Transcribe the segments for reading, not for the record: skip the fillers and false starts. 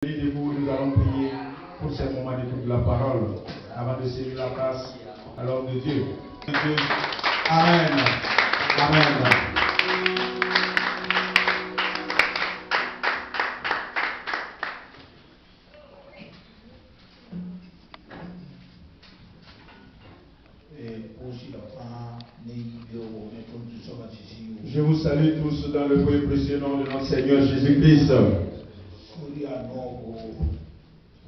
Debout, nous allons prier pour ce moment d'écoute de la parole avant de céder la place à l'homme de Dieu. Amen. Amen. Je vous salue tous dans le précieux nom de notre Seigneur Jésus-Christ.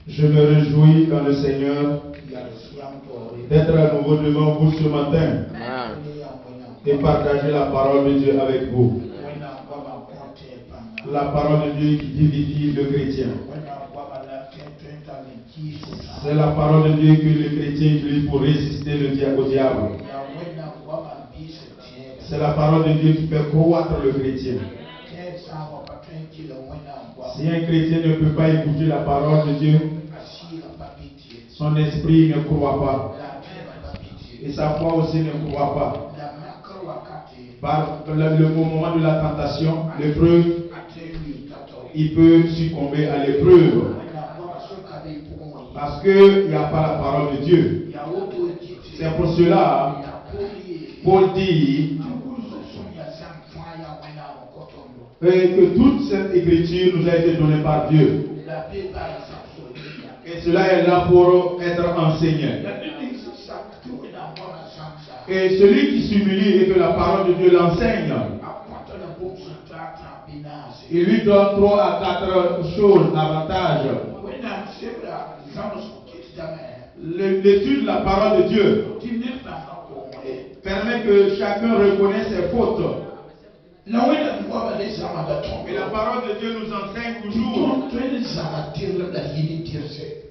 Je me réjouis dans le Seigneur d'être à nouveau devant vous ce matin et partager la parole de Dieu avec vous. La parole de Dieu qui vivifie le chrétien. C'est la parole de Dieu que le chrétien utilise pour résister au diable. C'est la parole de Dieu qui fait croître le chrétien. Si un chrétien ne peut pas écouter la parole de Dieu, son esprit ne croit pas. Et sa foi aussi ne croit pas. Par le moment de la tentation, l'épreuve, il peut succomber à l'épreuve. Parce qu'il n'y a pas la parole de Dieu. C'est pour cela, Paul dit que toute cette écriture nous a été donnée par Dieu. Et cela est là pour être enseigné. Et celui qui s'humilie et que la parole de Dieu l'enseigne, il lui donne 3 à 4 choses, avantages. L'étude de la parole de Dieu permet que chacun reconnaisse ses fautes. Et la parole de Dieu nous enseigne toujours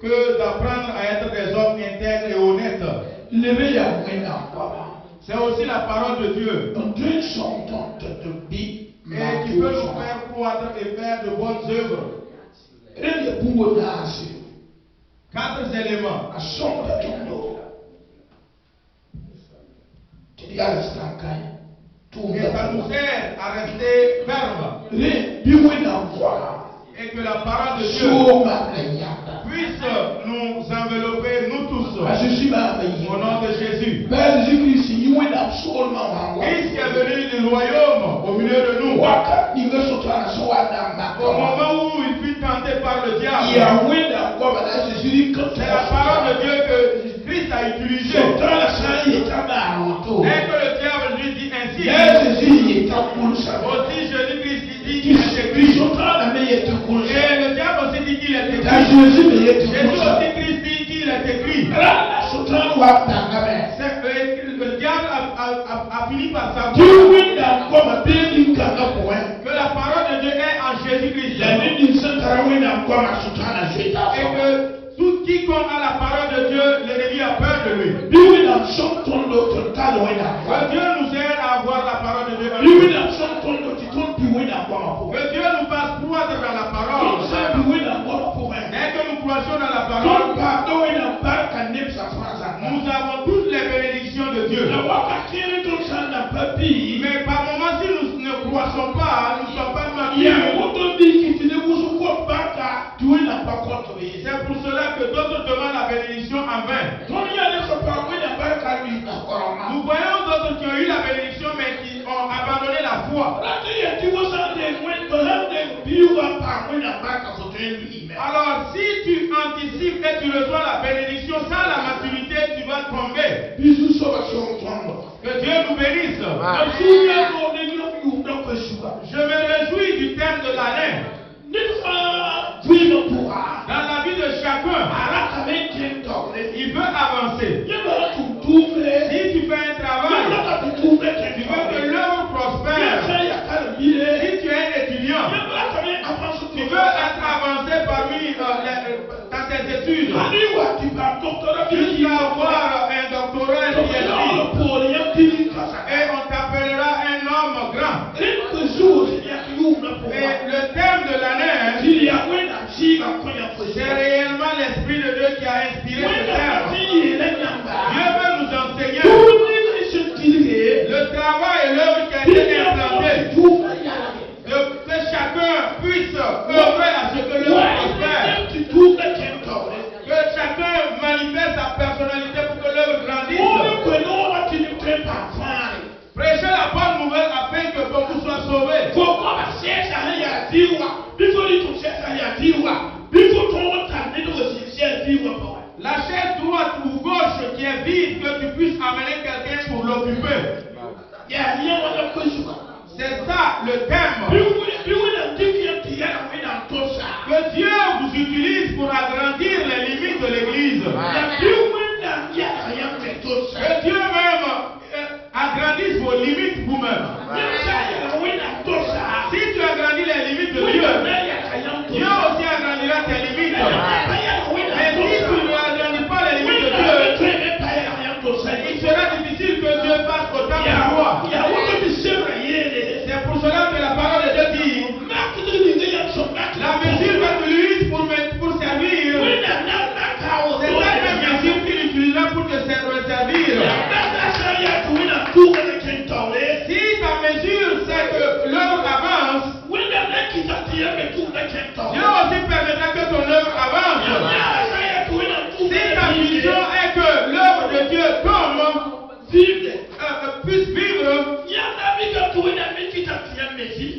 que d'apprendre à être des hommes intègres et honnêtes. C'est aussi la parole de Dieu. Et qui peut nous faire croître et faire de bonnes œuvres. 4 éléments. Et ça nous aide à rester ferme. Et que la parole de Dieu puisse nous envelopper, nous tous. Au nom de Jésus. Christ est venu du royaume au milieu de nous. Au moment où il fut tenté par le diable, c'est la parole de Dieu que Christ a utilisée. Et que le diable lui dit ainsi. Aussi Jésus-Christ dit qu'il est écrit. Et le diable aussi dit qu'il est écrit. Jésus aussi Christ dit qu'il est écrit. Le diable a fini par savoir que la parole de Dieu est en Jésus-Christ. Et que tout quiconque a la parole de Dieu, l'ennemi a peur de lui. Que Dieu nous aide à avoir la parole de Dieu. Que Dieu nous fasse croître dans la parole. Et que nous croissions dans la parole. Nous avons toutes les bénédictions de Dieu. Mais par moments, si nous ne croissons pas, nous ne sommes pas matures. C'est pour cela que d'autres demandent la bénédiction en vain. Nous voyons d'autres qui ont eu la bénédiction mais qui ont abandonné la foi. Alors si tu anticipes et tu reçois la bénédiction sans la maturité, tu vas tomber. Que Dieu nous bénisse. Je me réjouis du thème de l'année. Dans la vie de chacun, il veut avancer. Si tu fais un travail, tu veux que l'œuvre prospère. Si tu es un étudiant, tu veux être avancé parmi dans tes études. Jusqu'à avoir un doctorat et on t'appellera un homme grand. Et le thème de l'année, c'est réellement l'Esprit de Dieu qui a inspiré ce thème. Dieu veut nous enseigner le travail et l'œuvre qui a été implantée. Que chacun puisse œuvrer à ce que l'œuvre prospère. beaucoup soient sauvés. La chaise droite ou gauche qui est vide, que tu puisses amener quelqu'un pour l'occuper. C'est ça le thème. Que Dieu vous utilise pour agrandir les limites de l'église. Que Dieu même agrandisse vos limites vous-même. Si tu agrandis les limites de Dieu, Dieu aussi agrandira tes limites. Mais si tu ne agrandis pas les limites de Dieu, il sera difficile que Dieu fasse autant de toi. C'est pour cela que la parole de Dieu dit, la mesure que tu utilises pour servir, c'est la même mesure qu'il utilisera pour te servir. Si ta mesure c'est que l'œuvre avance, Dieu aussi permettra que ton œuvre avance. Si ta vision est que l'œuvre de Dieu puisse vivre,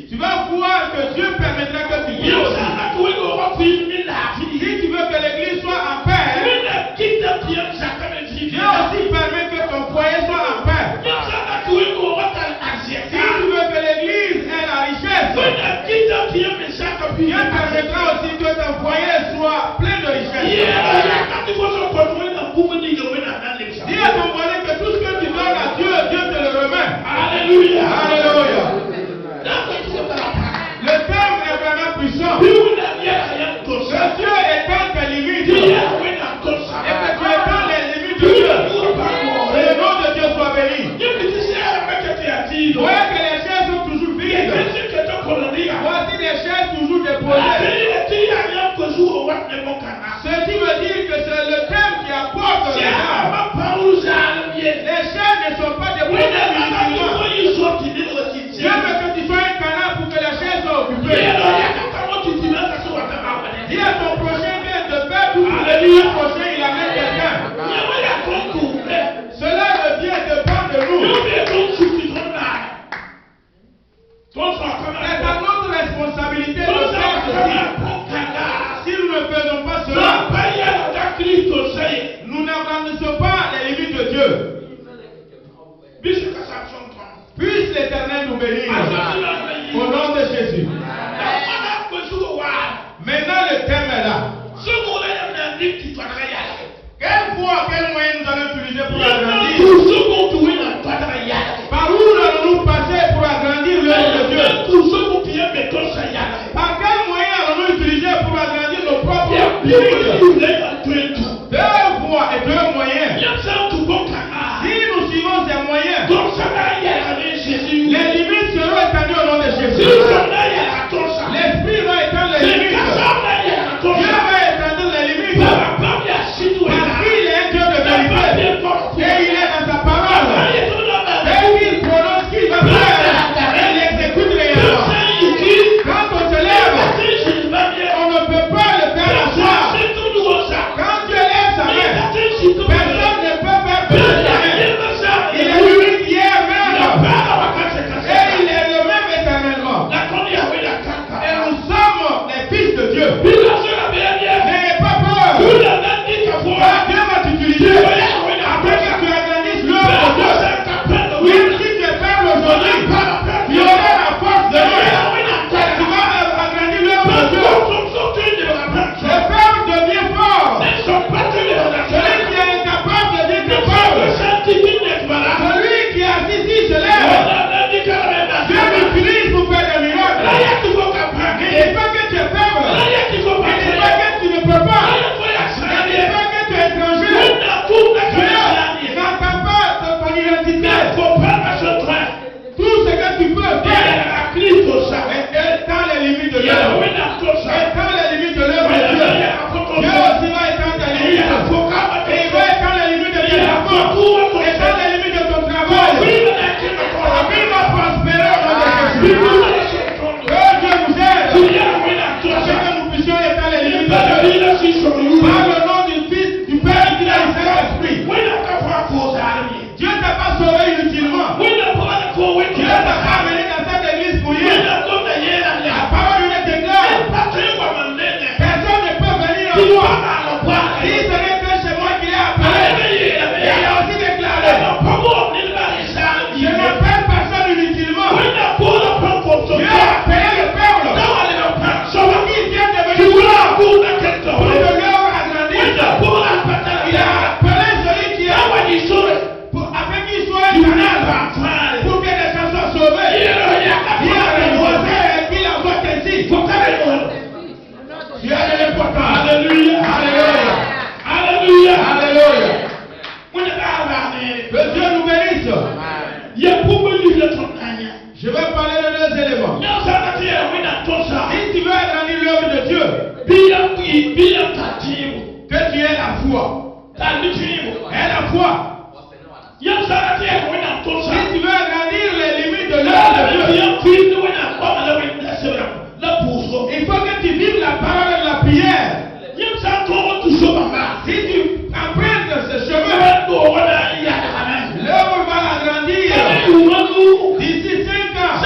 tu vas voir que Dieu permettra que tu vives. Si tu veux que l'église soit en paix, Dieu aussi permet que ton foyer soit en paix. Si tu veux que l'église ait la richesse, Dieu permettra aussi que ton foyer soit plein de richesse. Dis à ton voisin que tout ce que tu donnes à Dieu, Dieu te le remet. Alléluia. Alléluia. Le terme est vraiment puissant. Que Dieu étend tes limites. Et que tu étends les limites de Dieu. Que le nom de Dieu soit béni. Voyez que les chaises sont toujours vides. Voici des chaises toujours déposées. Ceci veut dire que c'est le thème qui apporte les âmes. Les chaises ne sont pas déposées inutilement. Dieu veut que tu sois un canal pour que la chaise soit occupée. Dis à ton prochain viens de faire tout pour le prochain, il amène quelqu'un. Cela ne vient de pas de nous. C'est à notre responsabilité de faire ceci. Si nous ne faisons pas cela, nous n'agrandissons pas les limites de Dieu. Puisse l'Éternel nous bénir. Au nom de Jésus. Maintenant le thème est là. Quelle voie, quel moyen nous allons utiliser pour agrandir? Par où allons-nous passer pour agrandir l'œuvre de Dieu? Par quel moyen allons-nous utiliser pour agrandir nos propres limites? Deux voies et deux moyens. Si nous suivons ces moyens, les limites seront étendues au nom de Jésus. L'Esprit va étendre les limites. Dieu va étendre les limites. Parce qu'il est un Dieu de vérité. Et il est dans sa parole. Et il prononce ce qu'il va faire. Il exécute réellement. Quand on se lève, on ne peut pas le faire asseoir. Quand Dieu lève sa main, personne ne peut faire plus sa main. Il est lui qui est même. Et il est le même éternellement. Si ce n'est que chez moi qu'il est appelé, il a aussi déclaré, je n'appelle personne inutilement. Dieu a appelé le peuple pour qu'il vienne devenir gloire, pour que l'œuvre agrandisse. Il a appelé celui qui est afin qu'il soit un canal pour que les gens soient sauvés. Il a déposé et qu'il envoie ainsi. Dieu a de l'importance. Alléluia. Alléluia. Alléluia. Alléluia. Que Dieu nous bénisse. Je vais parler de deux éléments. Si tu veux agrandir l'œuvre de Dieu, que tu aies la foi. Aie la foi. Si tu veux agrandir les limites de l'œuvre de Dieu, il faut que tu vives la parole de la prière. Si tu empruntes ce chemin, l'œuvre va agrandir. D'ici 5 ans,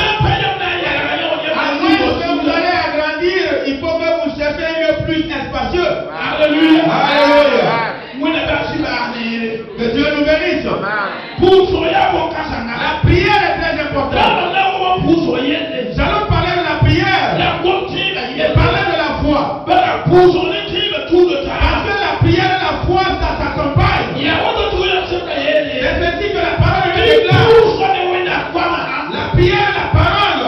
à moins que vous allez agrandir, il faut que vous cherchiez un lieu plus spacieux. Alléluia. Alléluia. Que Dieu nous bénisse. La prière est très importante. J'allais parler de la prière et parler de la foi. Parce que la prière et la foi, ça s'accompagne. C'est ainsi que la parole de Dieu déclare. La prière et la parole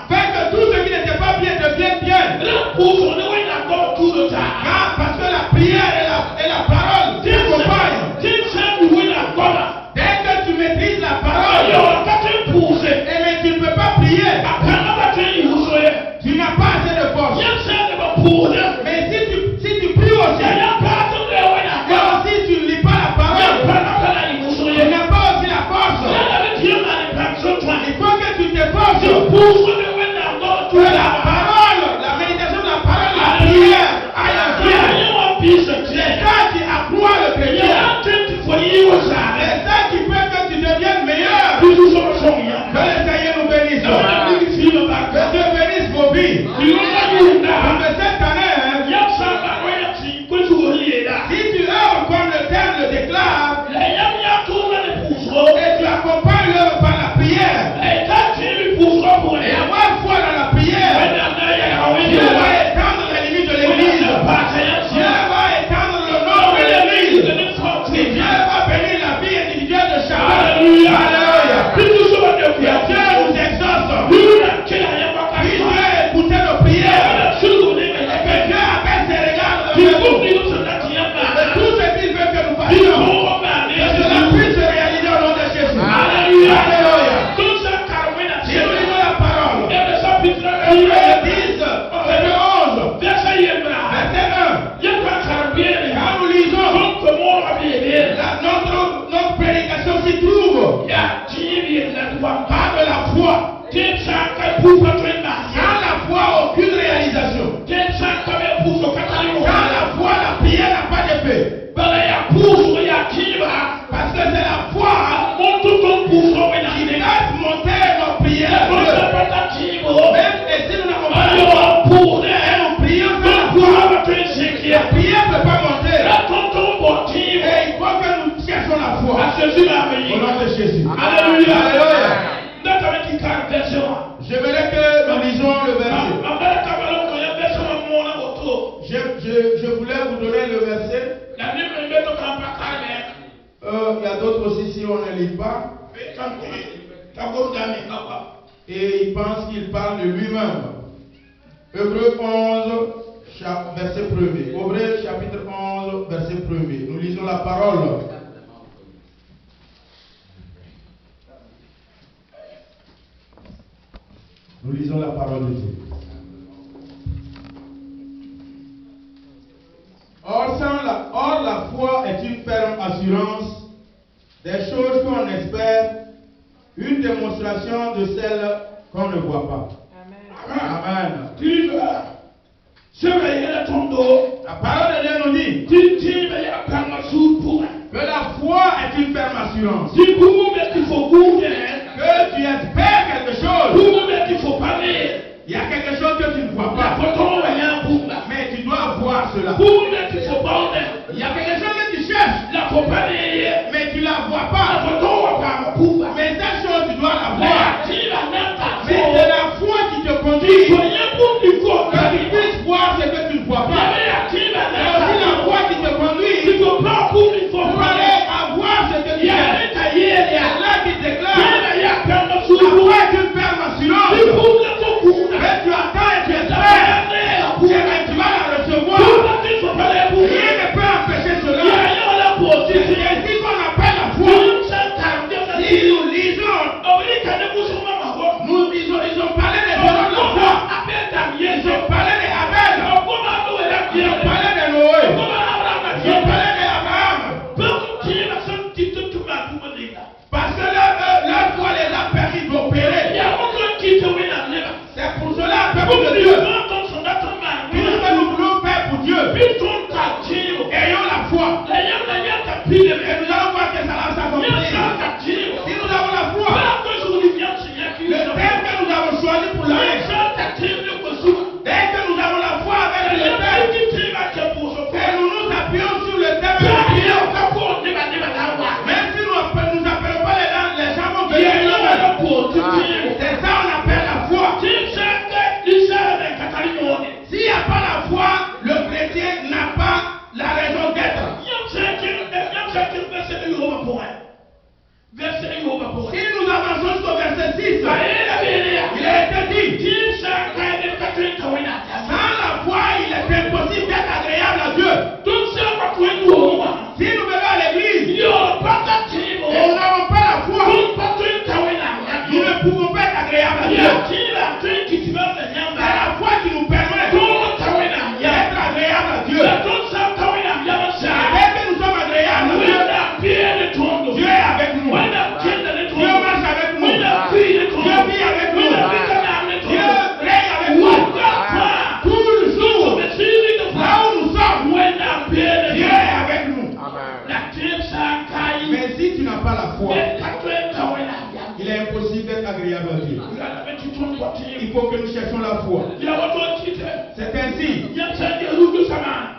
fait que tout ce qui n'était pas bien devienne bien. Parce que la prière et la parole s'accompagnent. Dès que tu maîtrises la parole, mais tu ne peux pas prier. Tu n'as pas assez de force. Mais si tu pries aussi, et si tu ne lis pas la parole, tu n'as pas aussi la force. Il faut que tu t'efforces. Que la parole, la méditation de la parole, la prière, c'est ça qui accroît le chrétien. C'est ça qui fait que tu deviennes meilleur. Que le Seigneur nous bénisse. Que Dieu bénisse vos vies. Parce que cette année, si tu œuvres comme le terme le déclare, et tu accompagnes l'œuvre par la prière, et avoir foi dans la prière, Dieu va étendre les limites de l'église. Dieu va étendre le nombre de l'église. Dieu va bénir la vie individuelle de chacun. Alléluia. Que Dieu nous exauce. Puis Dieu écouter nos prières. Et que Dieu appelle ses regards de nous. Et tout ce qu'il veut que nous fassions, que cela puisse se réaliser au nom de Jésus. Alléluia. Si nous lisons la parole, Hébreux 10, verset 11, verset 1. Quand nous lisons, notre prédication s'y trouve. Pas de la foi. Sans la foi, aucune réalisation. Sans la foi, la prière n'a pas d'effet. Parce que c'est la foi qui laisse monter nos prières. Même si nous n'avons pas de foi, nous prions sans la foi. La prière ne peut pas monter. Et il faut que nous cherchions la foi. Au nom de Jésus. Alléluia. J'aimerais que nous lisions le verset. Je voulais vous donner le verset. Il y a d'autres aussi si on ne lit pas. Et il pense qu'il parle de lui-même. Hébreux 11, verset 1er. Hébreux chapitre 11, verset 1er. Nous lisons la parole. Nous lisons la parole de Dieu. Or la foi est une ferme assurance des choses qu'on espère, une démonstration de celles qu'on ne voit pas. Amen. La parole de Dieu nous dit que la foi est une ferme assurance. Que tu espères quelque chose. Il y a quelque chose que tu ne vois pas. Mais tu dois voir cela. Il y a quelque chose que tu cherches, mais tu ne la vois pas. Mais cette chose, tu dois la voir. Mais c'est la foi qui te conduit. Que tu puisses voir ce que tu ne vois pas. C'est aussi la foi qui te conduit pour aller avoir ce que tu cherches. C'est là qui déclare. La foi est une ferme assurance. Mais tu attends et tu espères. Et tu vas la recevoir. Rien ne peut empêcher cela. C'est ici qu'on appelle la foi. Si nous lisons, ils ont parlé des gens de la foi. Ils ont parlé de Abel. Ils ont parlé de Noé. Ils ont parlé d'Abraham. Parce que leur foi les a permis d'opérer. C'est pour cela, peuple de Dieu, tout ce que nous voulons faire pour Dieu, ayons la foi. Et nous allons voir que ça va s'accomplir. Si nous avons la foi, le thème que nous avons choisi pour l'année, dès que nous avons la foi avec le thème, et nous nous appuyons sur le thème de la prière, même si nous n'appelons pas les gens vont venir, c'est ça on appelle la foi. S'il n'y a pas la foi, le chrétien n'a pas la raison d'être. Si nous avançons jusqu'au verset 6, il a été dit, sans la foi, il est impossible d'être agréable à Dieu. Si nous venons à l'église et nous n'avons pas la foi, nous ne pouvons pas être agréables à Dieu. C'est la foi qui nous permet d'être agréable à Dieu. Dès que nous sommes agréables à Dieu, Dieu est avec nous. Dieu marche avec nous. Dieu vit avec nous. Dieu règne avec nous. Toujours. Là où nous sommes, Dieu est avec nous. Mais si tu n'as pas la foi, il est impossible d'être agréable à Dieu. Il faut que nous cherchions la foi. C'est ainsi.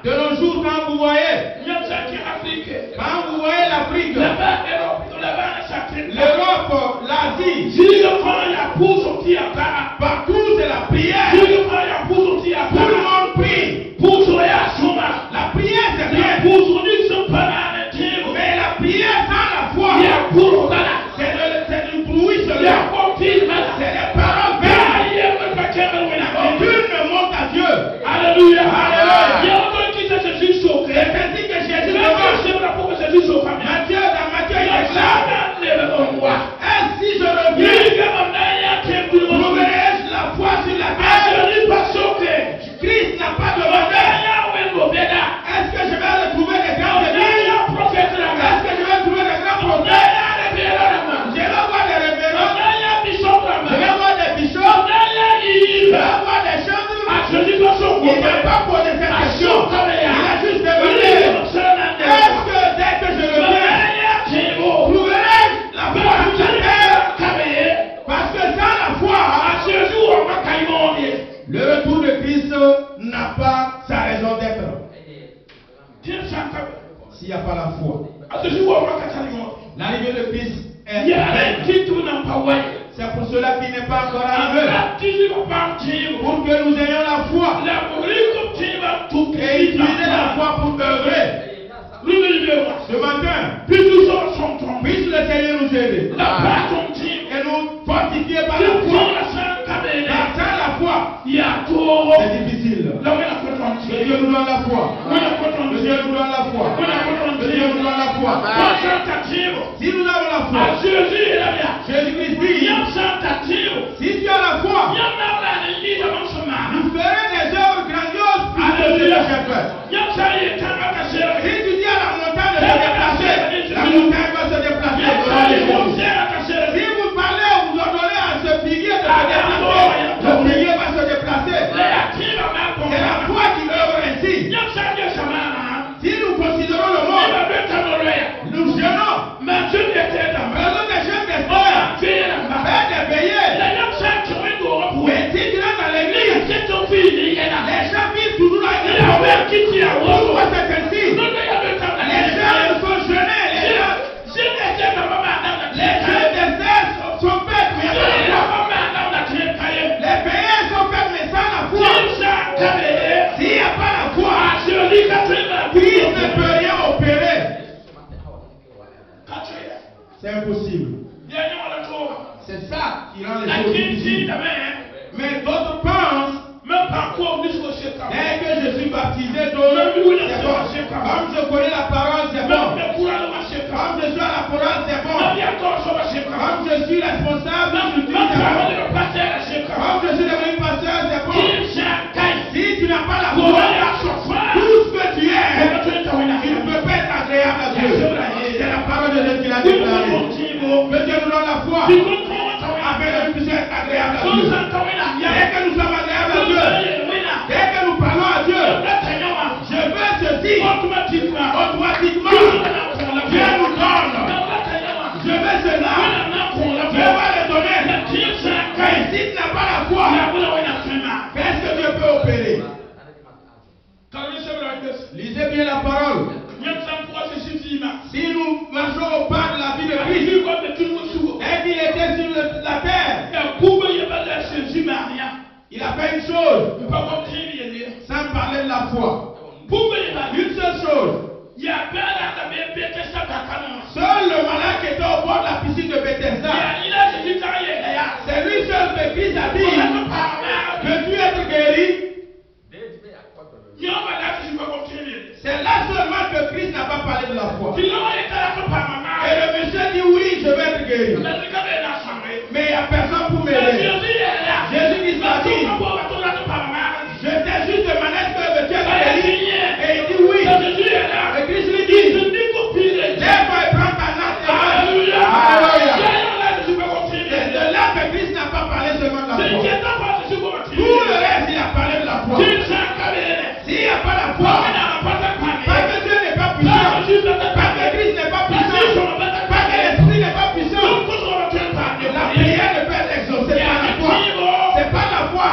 De nos jours, quand vous voyez l'Afrique, l'Europe, l'Asie, partout c'est la prière. Tout le monde prie. La prière c'est bien. Mais la prière sans la foi, c'est du bruit seulement. C'est des paroles vaines. Aucune ne monte à Dieu. Alléluia. Alléluia. C'est ainsi que Jésus demande. Matthieu, dans Matthieu, il déclare, ainsi je reviens, trouverai-je la foi sur la terre? Christ n'a pas demandé, est-ce que je vais retrouver des grands églises? Est-ce que je vais trouver des grands prophètes? Je vais voir des révérends, je vais voir des bishops, je vais voir des choses. Il n'a pas posé cette question. Il a juste demandé, est-ce que dès que je reviens, trouverai-je la foi sur la terre? Parce que sans la foi, le retour de Christ n'a pas sa raison d'être. S'il n'y a pas la foi, l'arrivée de Christ est vaine. C'est pour cela qu'il n'est pas encore arrivé. Pour que nous ayons la foi et utiliser la foi pour œuvrer. Ce matin, puisse le Seigneur nous aider et nous fortifier par la foi. Car sans la foi, c'est difficile. Le Dieu nous donne la foi. Le Dieu nous donne la foi. Le Dieu nous donne la foi. Si nous avons la foi, Jésus-Christ dit, si tu as la foi, nous ferons des œuvres grandioses plus que ce que j'ai fait. Si tu dis à la montagne de se déplacer, la montagne va se déplacer. Si vous parlez, vous ordonnez à ce figuier de se déplacer, le figuier va se déplacer. C'est la foi qui œuvre ainsi. Si nous considérons le monde, nous gênons. Raison des jeunes des impossible. C'est ça qui rend les choses difficiles. Mais d'autres pensent, dès que je suis baptisé, c'est bon. Comme je connais la parole, c'est bon. Comme je suis à la parole, c'est bon. Comme je suis responsable, comme je suis devenu pasteur, c'est bon. Si tu n'as pas la foi, tout ce que tu es, tu ne peux pas être agréable à Dieu. C'est la parole de Dieu qui l'a déclaré. Que Dieu nous donne la foi afin que nous puissions être agréables à Dieu. Dès que nous sommes agréables à Dieu, dès que nous parlons à Dieu, je veux ceci, automatiquement, Dieu nous donne. Je veux cela, Dieu va le donner. Mais si tu n'as pas la foi, qu'est-ce que Dieu peut opérer? Lisez bien la parole. Si nous marchons au pas de la vie de Christ, et qu'il était sur la terre, il a fait une chose, sans parler de la foi. Une seule chose. Seul le malade qui était au bord de la piscine de Bethesda, c'est lui seul que Christ a dit, veux-tu être guéri? C'est là seulement que Christ n'a pas parlé de la foi. Et le monsieur dit oui, je vais être guéri. Mais il n'y a personne pour m'aider. Jésus dit ça dit, je t'ai juste demandé ce que tu es guéri. Et il dit oui. Et Christ lui dit, therefore il prend ta natte et va. Alléluia. C'est de là que Christ n'a pas parlé seulement de la foi. Tout le reste, il a parlé de la foi. S'il n'y a pas la foi, pas que Dieu n'est pas puissant, pas que Christ n'est pas puissant, pas que l'Esprit n'est pas puissant, la prière ne peut être exaucée par la foi. C'est pas la foi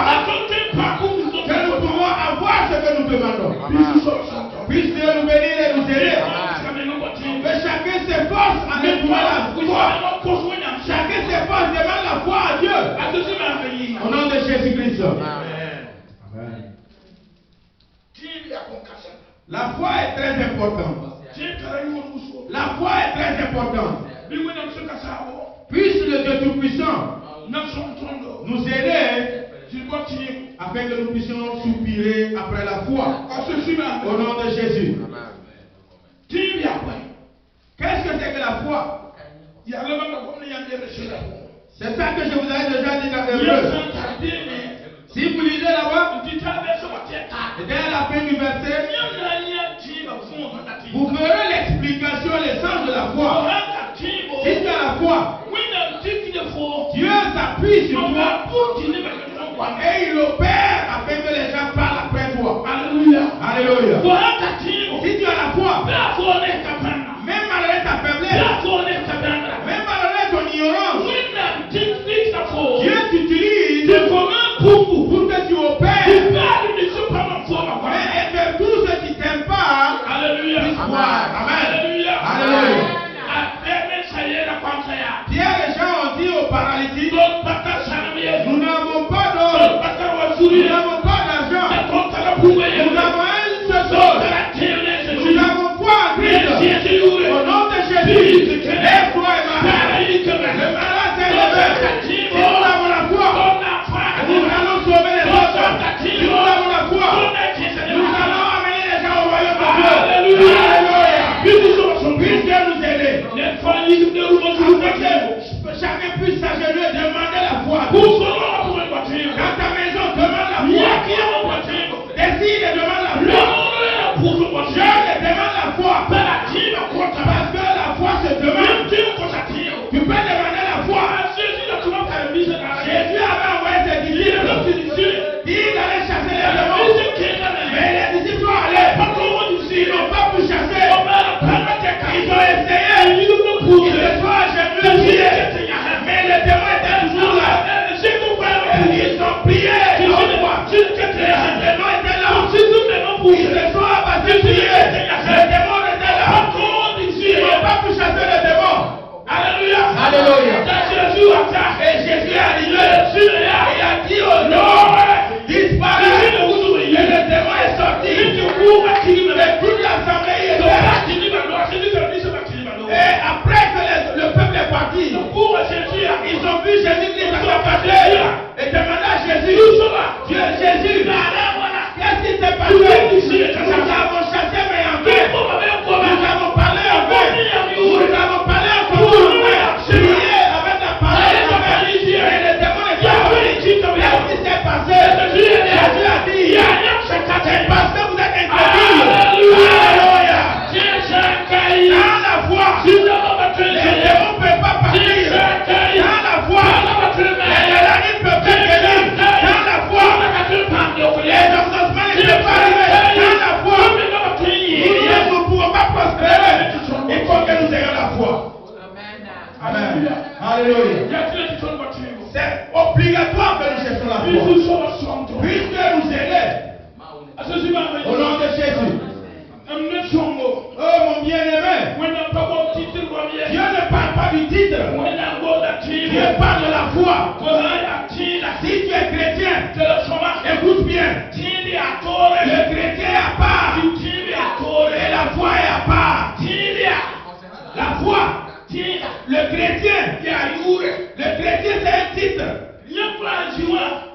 que nous pouvons avoir ce que nous demandons. Puisse Dieu nous bénir et nous aider. Que chacun s'efforce en éprouvant la foi. Chacun s'efforce, demande la foi à Dieu. Au nom de Jésus-Christ. Amen. La foi est très importante. La foi est très importante. Puisse le Dieu Tout-Puissant nous aider afin que nous puissions soupirer après la foi. Au nom de Jésus. Qu'est-ce que c'est que la foi? C'est ça que je vous ai déjà dit dans Hébreux. Si vous lisez là-bas, et à la fin du verset, vous verrez l'explication, le sens de la foi. Si tu as la foi, Dieu s'appuie sur toi et il opère afin que les gens parlent après toi. Alléluia. Alléluia. Si tu as la foi, même malgré ta faiblesse, même malgré ton ignorance, Dieu t'utilise pour que tu opères. Mais et que tous ceux qui t'aiment pas puissent croire. Amen. Alléluia. Pierre et Jean ont dit aux paralytiques, nous n'avons pas d'or, nous n'avons pas d'argent, nous avons une seule chose, nous avons foi en Christ. Au nom de Jésus, lève-toi et marche. Le malade s'est levé. Si nous avons la foi, nous allons sauver les autres. Si nous avons la foi, nous allons amener les gens au royaume de Dieu. Alléluia. Puisse Dieu nous aider. Chacun puisse s'agenouiller et demander la foi. Dans ta maison, demande la foi. Décide et demande la foi. Jeune et demande la foi. Parce que la foi se demande. Tu peux demander la foi. Jésus avait envoyé ses disciples. Dit d'aller chasser les démons. Mais les disciples sont allés. Ils n'ont pas pu chasser. Ils ont essayé. Ils se sont agenouillés. Mais les démons étaient toujours là. Ils ont prié. Les démons étaient là. Ils se sont abattus priés. Les démons étaient là. Ils n'ont pas pu chasser les démons. Alléluia. Alléluia. Et Jésus est arrivé. Il a dit au nom, disparaît. Et le démon est sorti. Et toute l'assemblée est là. Alléluia. C'est obligatoire que nous cherchions la foi. Puisque nous aider. Au nom de Jésus. Oh mon bien-aimé. Dieu ne parle pas du titre. Dieu parle de la foi. Si tu es chrétien, écoute bien. Le chrétien est à part. Et la foi est à part. La foi. Le chrétien. Le chrétien c'est un titre.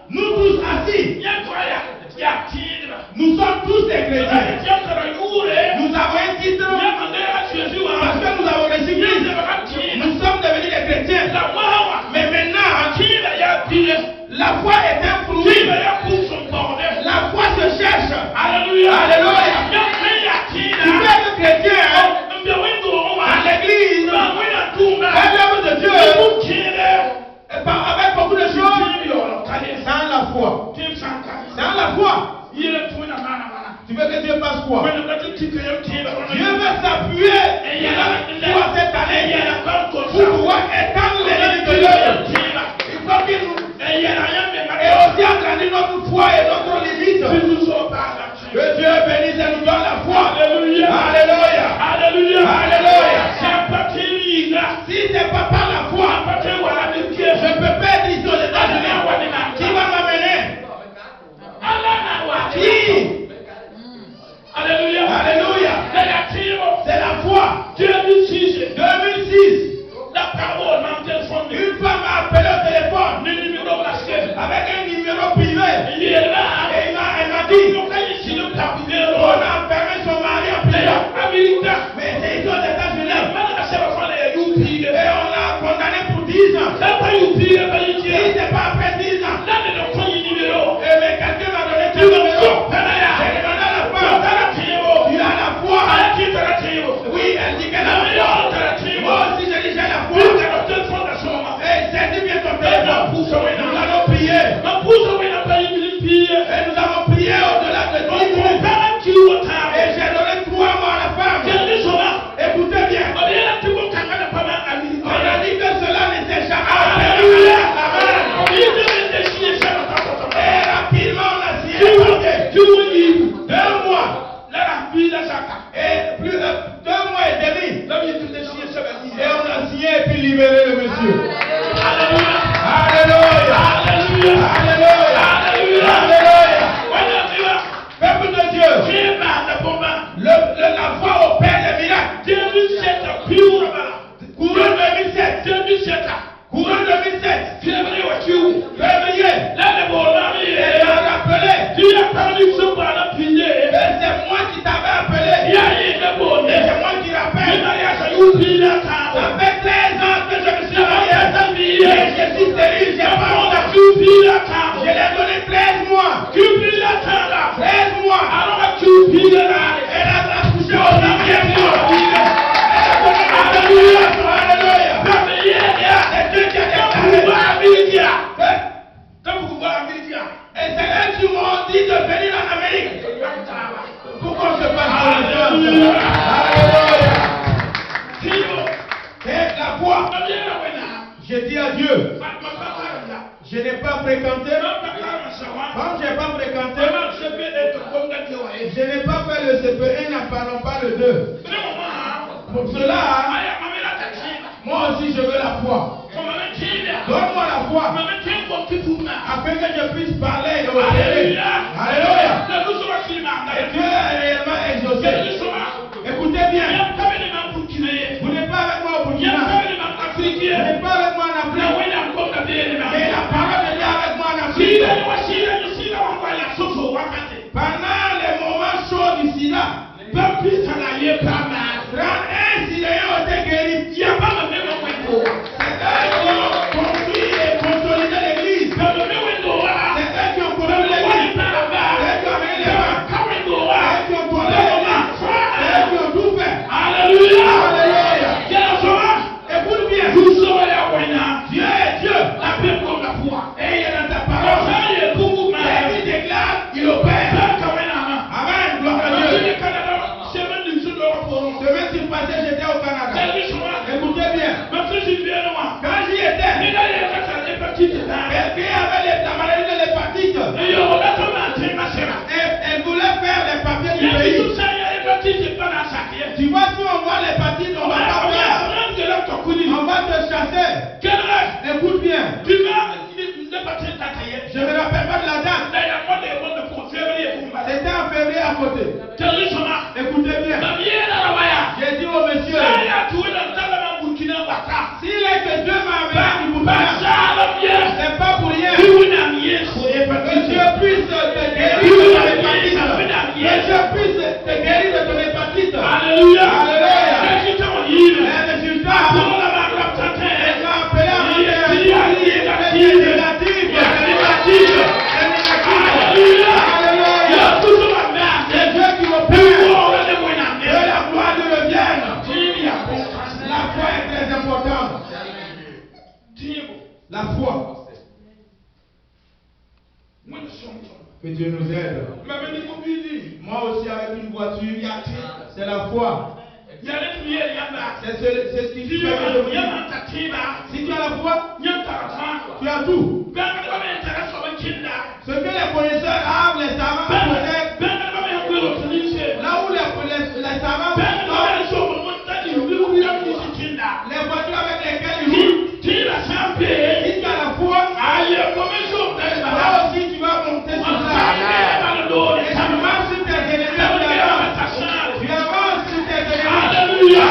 Nous tous assis. Nous sommes tous des chrétiens. Nous avons un titre parce que nous avons reçu Christ. Nous sommes devenus des chrétiens. Mais maintenant, la foi est un fruit. La foi se cherche. Alléluia. Alléluia. Tu peux être chrétien à l'église, un homme de Dieu, avec beaucoup de choses, sans la foi. Sans la foi. Tu veux que Dieu fasse quoi? Dieu veut s'appuyer sur cette année pour pouvoir étendre les limites de l'œuvre. Il faut qu'il nous et aussi agrandir notre foi et notre limite. Que Dieu bénisse et nous donne la foi. Alléluia. Alléluia. Alléluia. Alléluia. Si c'est pas par la foi, je ne peux pas être ici aux États-Unis. Qui va m'amener? Qui? Alléluia. Alléluia. C'est la foi. 2006. La parole m'a téléphoné. Une femme m'a appelé au téléphone. Avec un numéro privé. Et elle m'a dit on a enfermé son mari en prison. Mais c'est ici aux États-Unis. Et on l'a condamné pour 10 ans. Si c'est pas après 10 ans. Et mais quelqu'un m'a donné ton numéro. J'ai demandé à la femme. Tu as la foi. Oui, elle dit qu'elle a la foi. Moi aussi je dis j'ai la foi. Et c'est bien ton téléphone. Nous allons prier. Et nous avons prié au-delà de 10 minutes. Et j'ai donné 3 mois à la femme. Écoutez bien. On a dit que cela n'était jamais arrivé. Et rapidement on a signé. 2 mois. Et plus 2 mois et demi. Et on a signé et puis libéré le monsieur. Alléluia. Alléluia. Alléluia. Alléluia. Peuple de Dieu. La foi opère les miracles. Courant 2007. Courant 2007. Février. Elle m'a rappelé. C'est moi qui t'avais appelé. Et c'est moi qui rappelle. Ça fait 13 ans que je me suis marié. Et je suis stérile. J'ai pas honte. Je l'ai donné 13 mois. 13 mois. Elle a accouché au 9e mois. Alléluia. Alléluia. C'est Dieu qui a déclaré. Et c'est eux qui m'ont dit de venir en Amérique. Pourquoi on se passe Alléluia. Alléluia. C'est la foi. J'ai dit à Dieu. Je n'ai pas fréquenté. Comme je n'ai pas fréquenté, je n'ai pas fait le CP1, n'en parlons pas le 2. Pour cela, moi aussi je veux la foi. Donne-moi la foi. Afin que je puisse parler au télé. Alléluia. Et Dieu est réellement exaucé. Écoutez bien. Vous n'êtes pas avec moi au Burkina. Vous n'êtes pas avec moi en Afrique. Mais la parole de Dieu avec moi en Afrique. Pendant les moments chauds du sida, quand un Syrien a été guéri, c'est eux qui ont construit et consolidé l'église. C'est eux qui ont construit l'église. C'est eux qui ont amené les mains. C'est eux qui ont tourné les mains. C'est eux qui ont tout fait. Alléluia. Alléluia. Écoute bien. Dieu est Dieu. Et il est dans ta parole. Et il déclare, il opère. Amen. Gloire à Dieu. Semaine passée, j'étais au Canada. Écoutez Tu vois, si on voit l'hépatite, on va pas peur. On va te chasser. Écoute bien. Je ne me rappelle pas de la date. C'était en février à côté. Écoutez bien. J'ai dit au monsieur, s'il est que Dieu m'a amené du Burkina, c'est pas pour rien. Que Dieu puisse te guérir de ton hépatite. Que Dieu puisse te guérir de ton hépatite. Alléluia. Alléluia. Les résultats. La foi. Que Dieu nous aide. Moi aussi avec une voiture, c'est la foi. C'est ce qui fait que je vous dis. Si tu as la foi, tu as tout. Ce que les connaisseurs ont, les savants possèdent. Là où les savants les voitures avec lesquelles ils roulent. Si tu as la foi, là aussi tu vas monter sur ça. Et tu marches sur tes ennemis. Tu avances sur tes ennemis. Alléluia.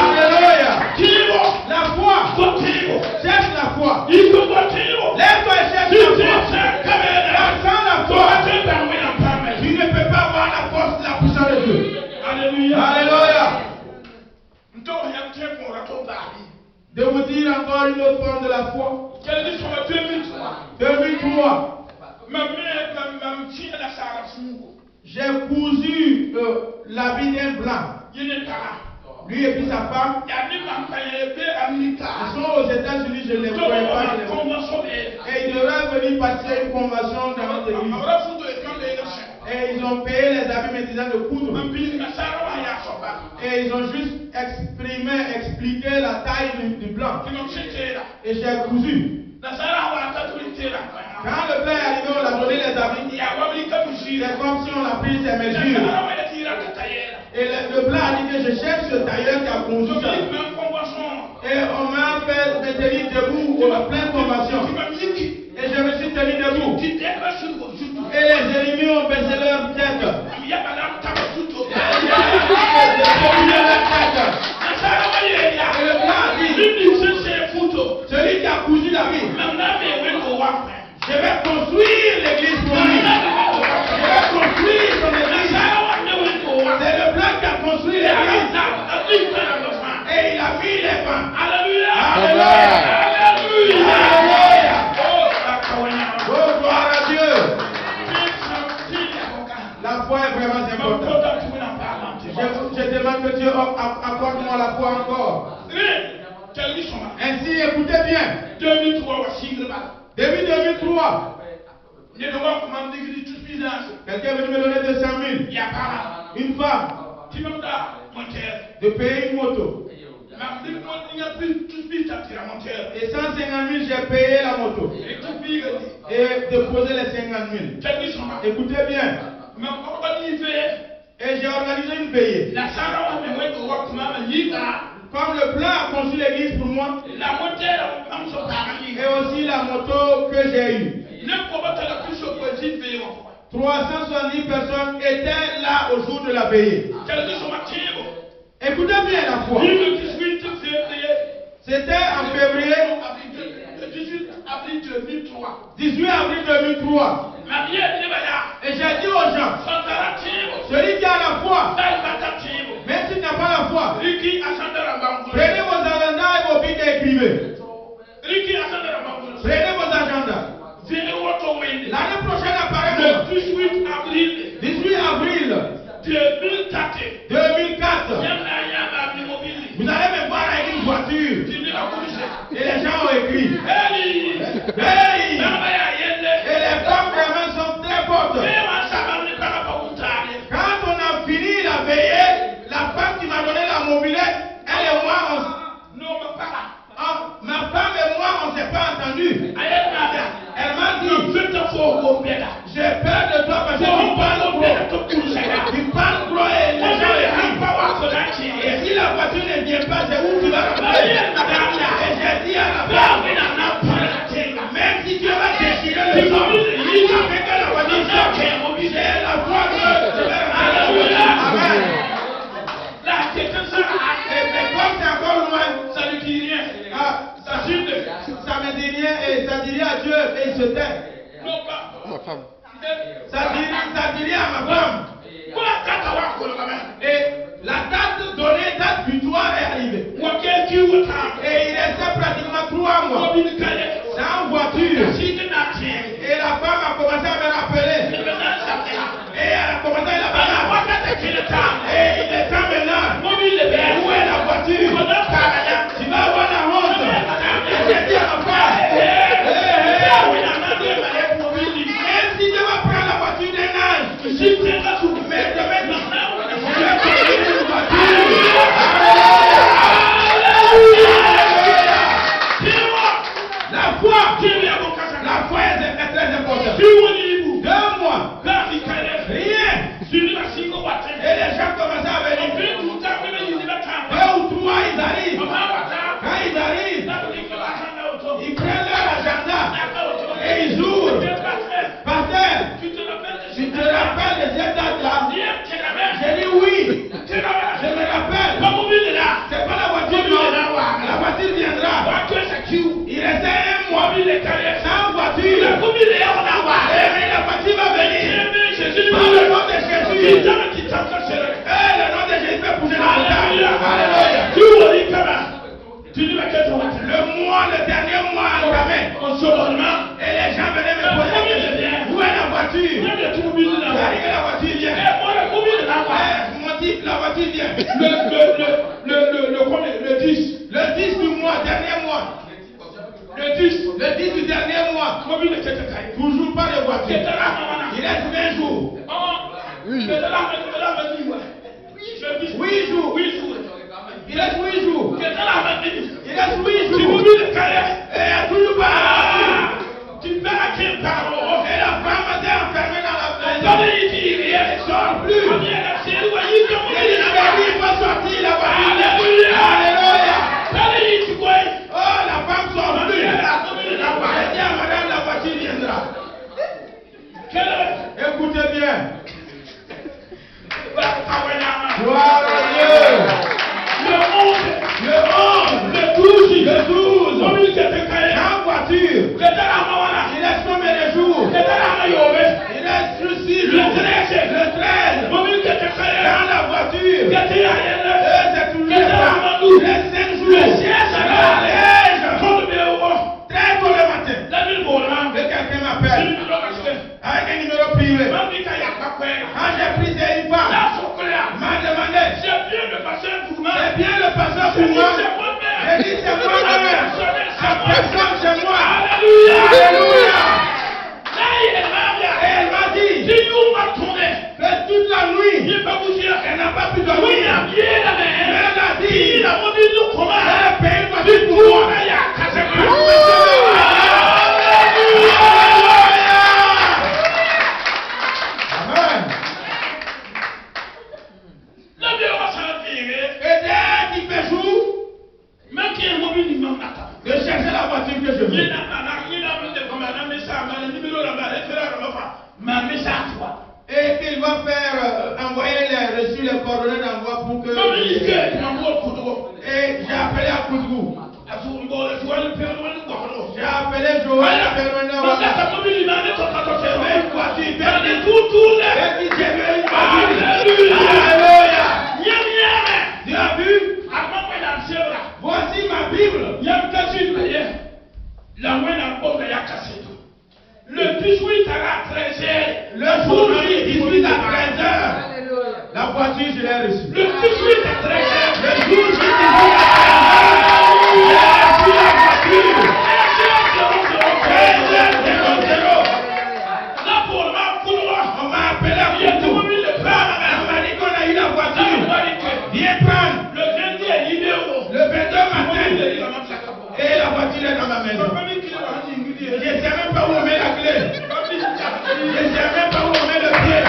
La foi. Cherche la foi. Lève-toi et cherche la foi. Sans la foi, tu ne peux pas voir la force, la puissance de Dieu. Alléluia. Alléluia. De vous dire encore une autre forme de la foi. 2003. J'ai cousu l'habit d'un blanc. Lui et puis sa femme. Ils sont aux États-Unis, je ne les vois pas. Et ils devraient venir passer une convention dans notre église. Et ils ont payé les habits me disant de coudre. Et ils ont juste expliqué la taille du blanc. Et j'ai cousu. Quand le blanc est arrivé, on a donné les habits. C'est comme si on a pris ses mesures. Et le blanc a dit que je cherche ce tailleur qui a conçu ça. Et on m'a fait me tenir debout à pleine convention. Et je me suis tenu debout. Et les ennemis ont baissé leur tête. Et le blanc a dit, celui qui a cousu la vie, je vais construire l'église pour lui. Je vais construire son église. C'est le blanc qui a construit l'église. Et il a mis les pans. Alléluia. Alléluia. Alléluia. Oh, gloire à Dieu. La foi est vraiment importante. Je demande que Dieu accorde-moi la foi encore. Ainsi, écoutez bien. Début 2003. Quelqu'un veut me donner 200 000. Une femme. De payer une moto. Et 150 000, j'ai payé la moto. Et déposé les 50 000. Écoutez bien. Et j'ai organisé une veillée. Comme le plan a conçu l'église pour moi. Et aussi la moto que j'ai eue. 370 personnes étaient là au jour de la veillée. Écoutez bien la foi. C'était en février 18 avril 2003. Et j'ai dit aux gens, celui qui a la foi, même s'il n'a pas la foi, prenez vos agendas et vos bics et écrivez. Prenez vos agendas. L'année prochaine apparaît le 18 avril 2004. Vous allez me voir avec une voiture. Et les gens ont écrit. Hey! Et les femmes vraiment sont très fortes. Quand on a fini la veillée, la femme qui m'a donné la mobilette, elle et moi, ma femme et moi, on ne s'est pas entendus. Elle m'a dit, j'ai peur de toi parce que tu parles gros et les gens se tait. Ma femme. Ça dit rien à ma femme. Et la date donnée, date butoir est arrivée. Et il restait pratiquement 3 mois. C'est en voiture. Et la femme a commencé à me rappeler. Et elle a commencé à me rappeler. Et il est temps maintenant. Où est la voiture? Tu vas avoir la honte. Et j'ai dit à ma femme, même si je vais prendre la voiture d'un âge, mais demain, je vais conduire une voiture. La foi est très importante. 2 mois. Rien. Et les gens commencent à venir. 2 ou 3, ils arrivent. Quand ils arrivent, ils prennent leur agenda et ils ouvrent. Pasteur, tu te rappelles de cette date-là? J'ai dit oui. Je me rappelle. C'est pas la voiture, non. La voiture viendra. Il restait 1 mois. Sans voiture. Et la voiture va venir. Dans le nom de Jésus. Le nom de Jésus fait bouger la montagne. Alléluia. Le dernier mois entamé. Et les gens venaient me poser. Où est la voiture? La voiture vient. Mon type, la voiture vient. Le 10 du mois, dernier mois. Le 10 du dernier mois. Toujours pas de voiture. Il reste 20 jours. 8 jours. Il reste 8 jours. Il reste 8 jours. Et il n'y a toujours pas de voiture. Et la femme était enfermée dans la maison. Elle ne sort plus. Il va sortir la voiture. Alléluia. Oh, la femme sort plus. Elle dit à madame, la voiture viendra. Écoutez bien. Gloire à Dieu. Le 12. En voiture. Il reste combien de jours? Il reste 6 jours. Le 13. Dans la voiture. C'est toujours ça. Il reste 5 jours. Très tôt le matin. Et quelqu'un m'appelle. Avec un numéro privé. Quand j'ai pris une femme, m'a demandé, c'est bien le pasteur pour moi. J'ai dit, c'est moi-même. La personne, c'est moi. Alléluia. Et elle m'a dit, fait toute la nuit. Elle n'a pas pu dormir. Mais elle a dit, elle a payé une voiture pour moi. De chercher la voiture que je veux. Et qu'il va faire envoyer les reçus, les coordonnées d'envoi pour que. Et j'ai appelé à Koudou. J'ai appelé Joël à Permanent. Alléluia. Tu as vu? Voici ma Bible. Le 18 à la 13h. Le jour 18 à 13h. La voiture, je l'ai reçue. Le 18 à 13h. Le jour 18 à 13h. J'ai reçu la voiture. On m'a appelé à Koudou. On m'a dit qu'on a eu la voiture. Viens prendre. Le 22 matin. Et la voiture est dans ma maison. Je ne sais même pas où on met la clé. Je ne sais même pas où on met le pied.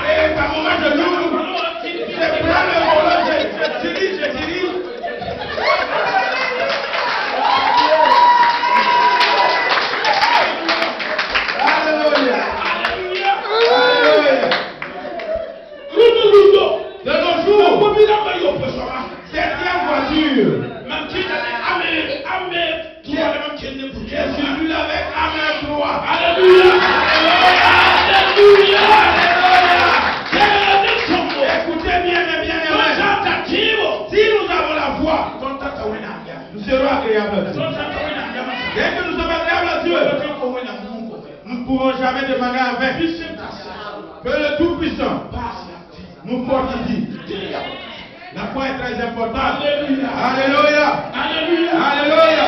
Et par moment je l'ouvre. Je prends le volant. agréables à Dieu. Dès que nous sommes agréables à Dieu, nous ne pourrons jamais demander en vain. Que le Tout-Puissant nous fortifie. La foi est très importante. Alléluia. Alléluia.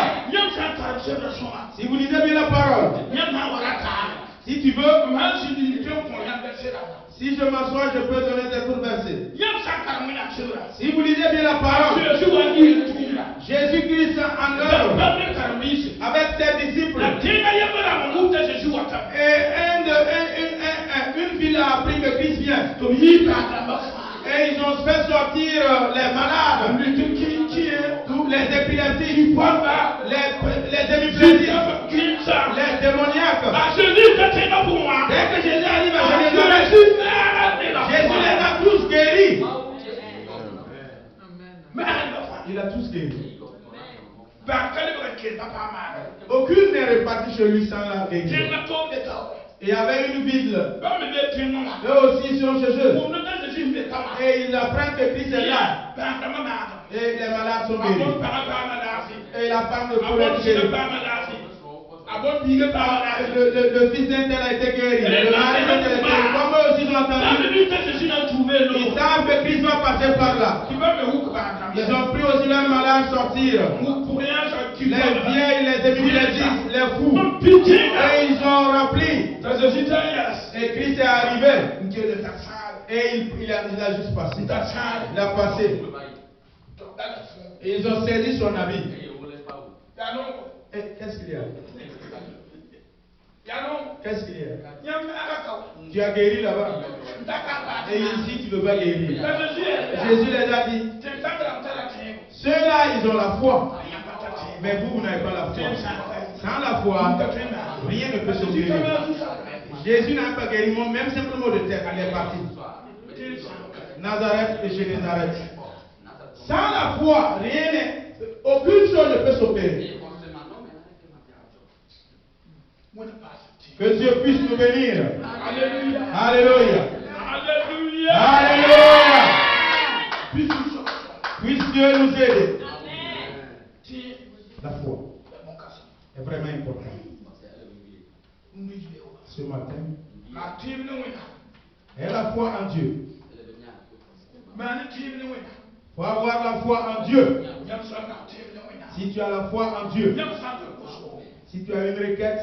Si vous lisez bien la parole, si tu veux, si je m'assois, je peux donner des cours versés. Si vous lisez bien la parole, Jésus-Christ en œuvre avec ses disciples. Et une ville a appris que Christ vient. Et ils ont fait sortir les malades, tous les épileptiques, les demi-plaisirs, les démoniaques. Dès que Jésus arrive à Jérusalem, Jésus les a tous guéris. Il a tous guéris. Aucune n'est repartie chez lui sans la guérison. Et il y avait une ville. Eux aussi sont chez eux. Et ils apprennent que Christ est là. Et les malades sont guéris. Et la femme de Paul est guérie. Le fils d'un tel a été guéri. Le mari d'un tel a été guéri. Comme eux aussi ont entendu, ils savent que Christ va passer par là. Ils ont pris aussi leurs malades sortir. Les vieilles, les épileptiques, les fous. Et ils ont rempli. Et Christ est arrivé. Et il a juste passé. Il a passé. Et ils ont saisi son habit. Et qu'est-ce qu'il y a? Qu'est-ce qu'il y a? Tu as guéri là-bas. Et ici, tu ne veux pas guérir. Jésus les a dit. Ceux-là, ils ont la foi. Mais vous, vous n'avez pas la foi. Sans la foi, rien ne peut se guérir. Jésus n'a pas guéri, même simplement de tête, il est parti. Nazareth et chez Nazareth. Sans la foi, rien n'est. Aucune chose ne peut s'opérer. Que Dieu puisse nous bénir. Alléluia. Alléluia. Alléluia. Puisse Dieu nous aider. La foi est vraiment importante. Ce matin, et la foi en Dieu. Il faut avoir la foi en Dieu. Si tu as la foi en Dieu, si tu as une requête,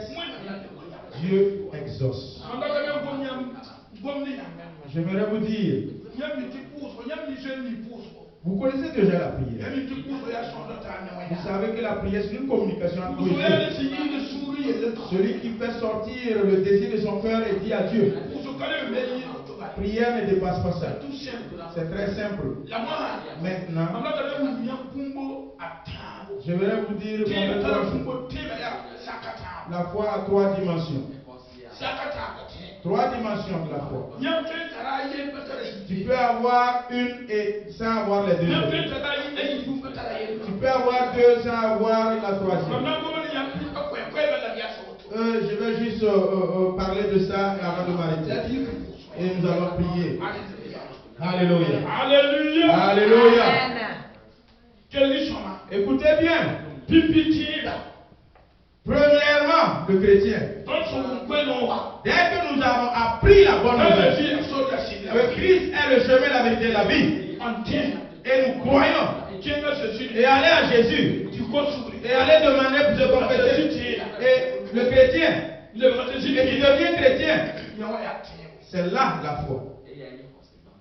Dieu exauce. J'aimerais vous dire, vous connaissez déjà la prière. Vous savez que la prière, c'est une communication entre Dieu. Celui qui fait sortir le désir de son cœur et dit à Dieu. La prière ne dépasse pas ça. C'est très simple. Maintenant, je vais vous dire la foi a trois dimensions. Trois dimensions de la foi. Tu peux avoir une et sans avoir les deux. Tu peux avoir deux sans avoir la troisième. Je vais juste parler de ça avant de m'arrêter. Et nous allons prier. Alléluia. Alléluia. Alléluia. Écoutez bien. Premièrement, le chrétien. Dès que nous avons appris la bonne nouvelle, que Christ est le chemin, la vérité et la vie, et nous croyons, et aller à Jésus, et aller demander pour se confesser, et le chrétien, et qui devient chrétien, c'est là la foi.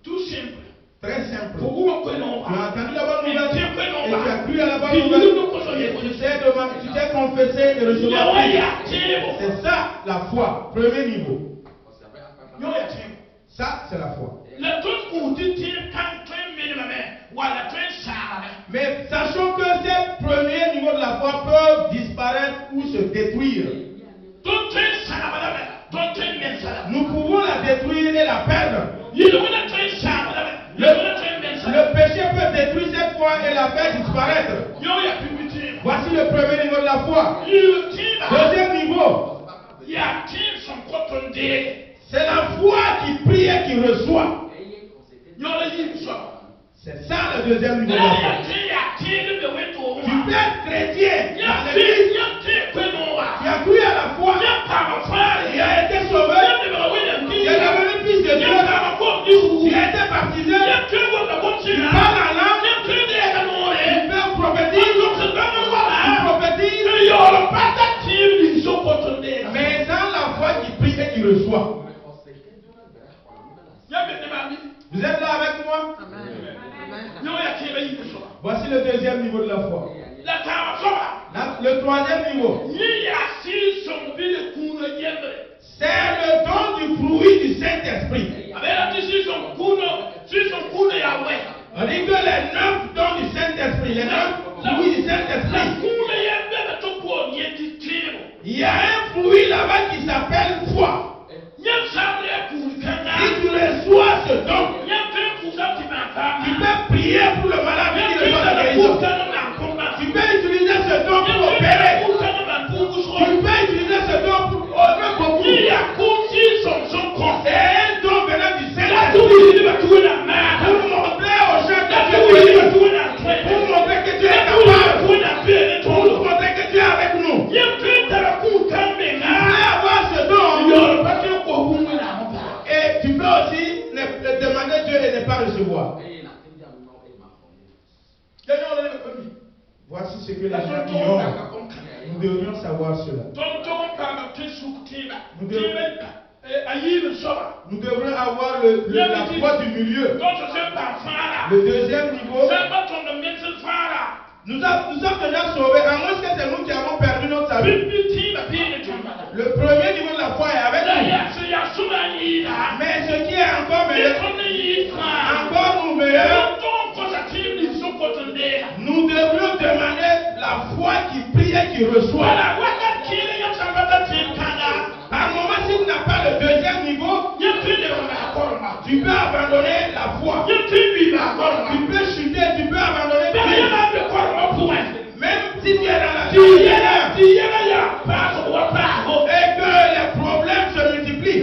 Tout simple. Très simple. Tu as entendu la bonne nouvelle et tu as cru à la bonne nouvelle et tu t'es confessé et reçu la foi. C'est ça la foi, premier niveau. Ça, c'est la foi. Mais sachons que ces premiers niveaux de la foi peuvent disparaître ou se détruire. Nous pouvons la détruire et la perdre. Le péché peut détruire cette foi et la faire disparaître. Voici le premier niveau de la foi. Deuxième niveau, c'est la foi qui prie et qui reçoit. C'est ça le deuxième niveau de la foi. Tu s'appelle chrétien, dans l'église, qui a cru à la foi, qui a été sauvé, qui est devenu fils de Dieu, qui a été baptisé, qui parle en langue, qui peut prophétiser, mais dans la foi qui prie et qui reçoit. Vous êtes là avec moi? Voici le deuxième niveau de la foi. Le troisième niveau, c'est le don du fruit du Saint-Esprit. On dit que les 9 dons du Saint-Esprit, les 9 fruits du Saint-Esprit, il y a un fruit là-bas qui s'appelle foi. Si tu reçois ce don, tu peux prier pour le malade qui reçoit la guérison. Tu peux utiliser ce don pour opérer. Tu peux utiliser ce don pour honorer beaucoup. C'est un don venant du Saint-Esprit pour montrer aux gens que tu es béni, pour montrer que tu es capable, pour montrer que tu es avec nous. Tu peux avoir ce don et tu peux aussi le demander Dieu et ne pas recevoir. Voici ce que les gens ignorent. Nous devrions savoir cela. Nous devrions avoir la foi du milieu. Le deuxième niveau, nous sommes déjà sauvés, à moins que c'est nous qui avons perdu notre salut. Le premier niveau de la foi est avec nous. Mais ce qui est encore meilleur, nous devrions demander la foi qui prie et qui reçoit. À un moment, si tu n'as pas le deuxième niveau, tu peux abandonner la foi. Tu peux chuter, tu peux abandonner ta vie. Même si tu es dans la vie et que les problèmes se multiplient,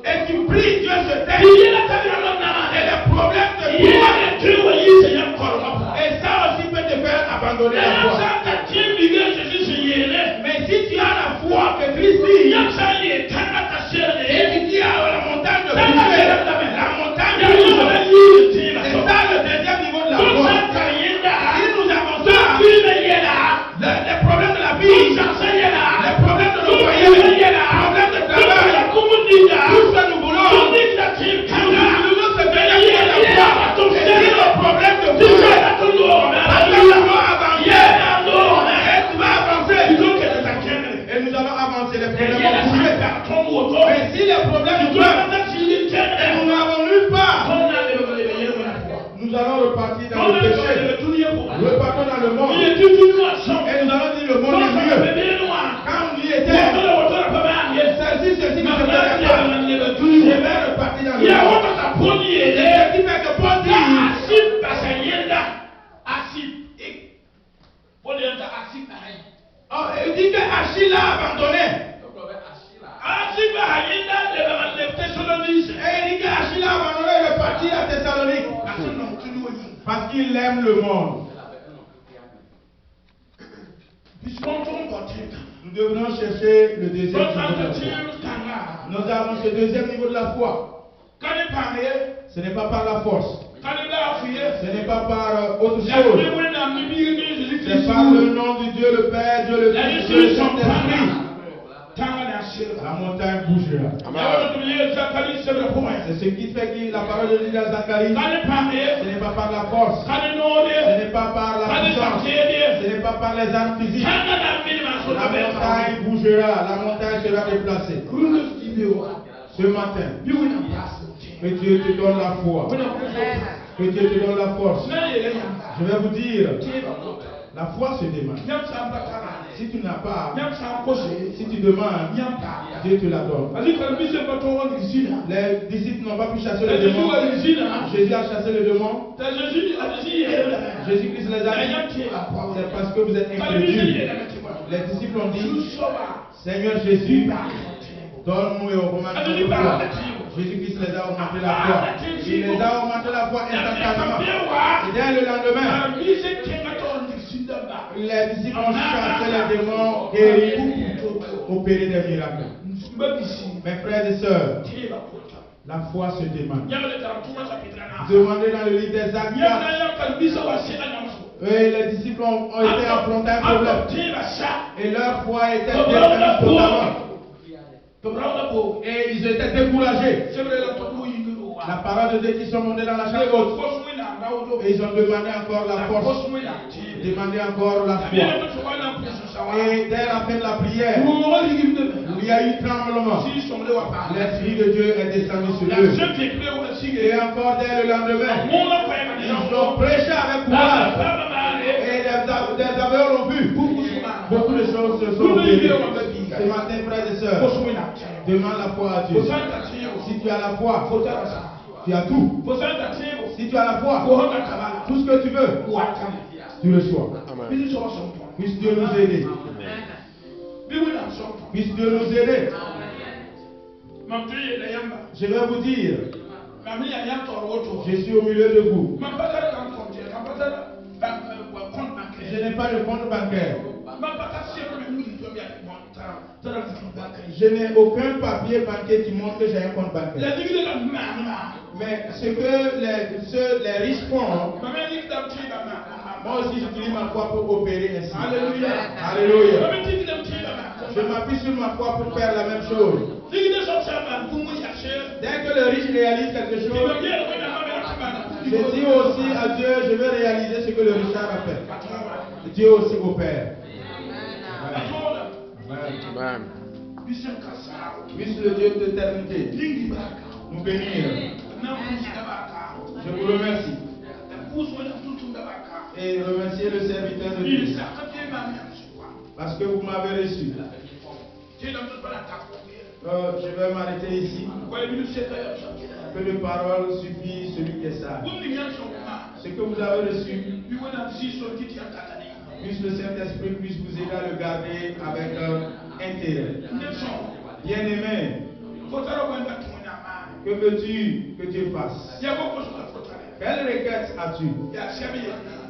et tu pries, Dieu se tait. Et les problèmes te tuent. Et ça aussi peut te faire abandonner la foi. Mais si tu as la foi que Christ dit, et tu dis à la montagne de bouger, la montagne bouge. C'est ça le deuxième niveau de la foi. Si nous avons ça, les problèmes de la vie, les problèmes de nos foyers, les problèmes de travail, tout ce que nous voulons, nous voulons se faire la foi. Et si le problème de bouger, et nous allons avancer, les problèmes vont bouger. Mais si les problèmes nous bougent, et nous n'avons nulle part, nous allons repartir dans le péché. Nous repartons dans le monde. Et nous allons dire le monde est mieux. Quand on y était, ceci qui se fait capable. Je vais repartir dans le monde. Et ce qui fait que Paul dit, il dit que Achille l'a abandonné. Et il dit que Achille a abandonné le parti à Thessalonique. Parce qu'il aime le monde. Nous devons chercher le deuxième niveau de la foi. Nous avons ce deuxième niveau de la foi. Ce n'est pas par la force. Ce n'est pas par autre chose. C'est par le nom de Dieu le Père, Dieu le Fils, Dieu le Saint-Esprit. La montagne bougera. C'est ce qui fait que la parole de Dieu à Zacharie, ce n'est pas par la force, ce n'est pas par la puissance, ce n'est pas par les armes physiques. La montagne bougera, la montagne sera déplacée. Ce matin, que Dieu te donne la foi, que Dieu te donne la force. Je vais vous dire, la foi se demande. Si tu n'as pas, si tu demandes, Dieu te la donne. Les disciples n'ont pas pu chasser le démon. Jésus a chassé le démon. Jésus-Christ les a dit, c'est parce que vous êtes incrédules. Les disciples ont dit, Seigneur Jésus, donne-nous et augmente notre foi. Jésus-Christ les a augmenté la foi. Il les a augmenté la foi instantanément. Et dès le lendemain, Les disciples ont chassé les démons, guéri, opéré des miracles. Mes frères et sœurs, la foi se demande. Demandez dans le livre des Actes 4. Et les disciples ont été affrontés à un problème. Et leur foi était détruite totalement. Et ils étaient découragés. La parole de Dieu qui sont montés dans la chambre haute. Et ils ont demandé encore la force. Demandé encore la foi. Et dès la fin de la prière, il y a eu tremblement. L'Esprit de Dieu est descendu sur eux. Et encore dès le lendemain, ils ont prêché avec courage. Et des aveugles ont vu. Beaucoup de choses se sont opérées. Ce matin, frères et sœurs, demande la foi à Dieu. Si tu as la foi, tu as tout. Si tu as la foi, tout ce que tu veux, tu reçois. Puisse Dieu nous aider. Puisse Dieu nous aider. Je vais vous dire, je suis au milieu de vous. Je n'ai pas de compte bancaire. Je n'ai aucun papier bancaire qui montre que j'ai un compte bancaire. Mais ce que les riches font, moi aussi j'utilise ma foi pour opérer ainsi. Alléluia. Alléluia. Je m'appuie sur ma foi pour faire la même chose. Dès que le riche réalise quelque chose, je dis aussi à Dieu, je vais réaliser ce que le richard a fait. Dieu aussi opère. Amen. Puisse le Dieu de l'éternité nous bénir. Je vous remercie. Et remercier le serviteur de Dieu. Parce que vous m'avez reçu. Je vais m'arrêter ici. Que de paroles suffit celui qui est sage. Ce que vous avez reçu, puisse le Saint-Esprit puisse vous aider à le garder avec intérêt. Bien-aimé, que veux-tu que Dieu fasse? Quelle requête as-tu?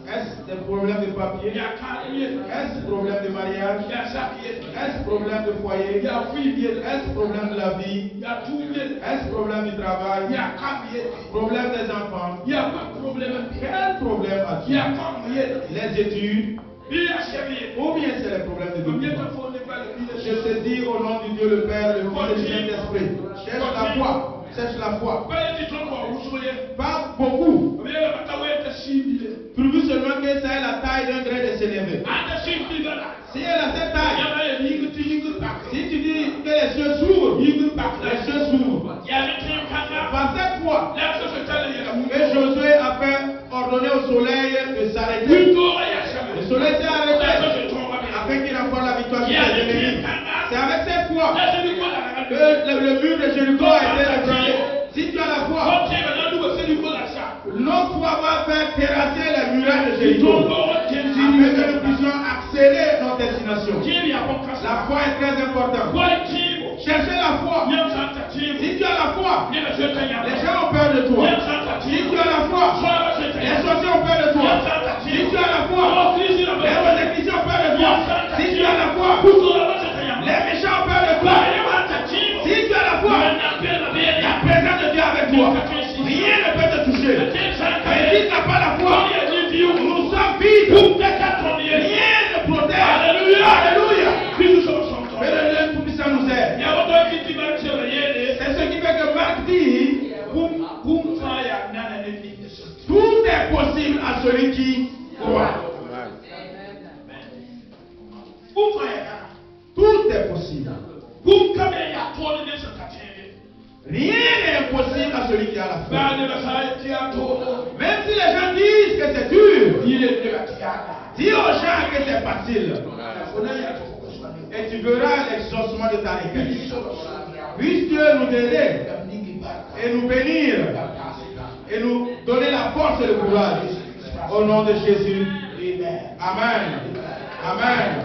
Est-ce des problèmes de papier? Est-ce problème de mariage? Est-ce problème de foyer? Est-ce problème de la vie? Est-ce problème du travail? Problème des enfants? Quel problème as-tu? Les études? Ou bien c'est les problèmes de vie? Je te dis au nom de Dieu le Père, le Fils et le Saint-Esprit, cherche la foi. Cherche la foi. Pas beaucoup. Trouve seulement que ça est la taille d'un grain de sénévé. Si elle a cette taille, si tu dis que les cieux s'ouvrent, les cieux s'ouvrent. Par cette foi, que Josué a fait ordonner au soleil de s'arrêter. Le soleil s'est arrêté afin qu'il remporte la victoire sur ses ennemis. C'est avec cette foi que le mur de Jéricho a été ébranlé. Si tu as la foi, notre foi va faire terrasser les murailles de Jéricho afin que nous puissions accélérer notre destination. La foi est très importante. Cherchez la foi. Si tu as la foi, les gens ont peur de toi. Si tu as la foi, les sorciers ont peur de toi. Si tu as la foi, les techniciens ont peur de toi. Si tu as la foi, les méchants ont peur de toi. Si tu as la foi, la présence de Dieu avec toi. Rien ne peut te toucher. Et si tu n'as pas la foi, nous sommes vides. Rien ne protège. Alléluia. Mais le Dieu Tout-Puissant nous aide. C'est ce qui fait que Marc dit, tout est possible à celui qui croit. Tout est possible. Rien n'est impossible à celui qui a la foi. Même si les gens disent que c'est dur, dis aux gens que c'est facile. Et tu verras l'exaucement de ta requête. Puisse Dieu nous aider et nous bénir et nous donner la force et le courage. Au nom de Jésus. Amen. Amen.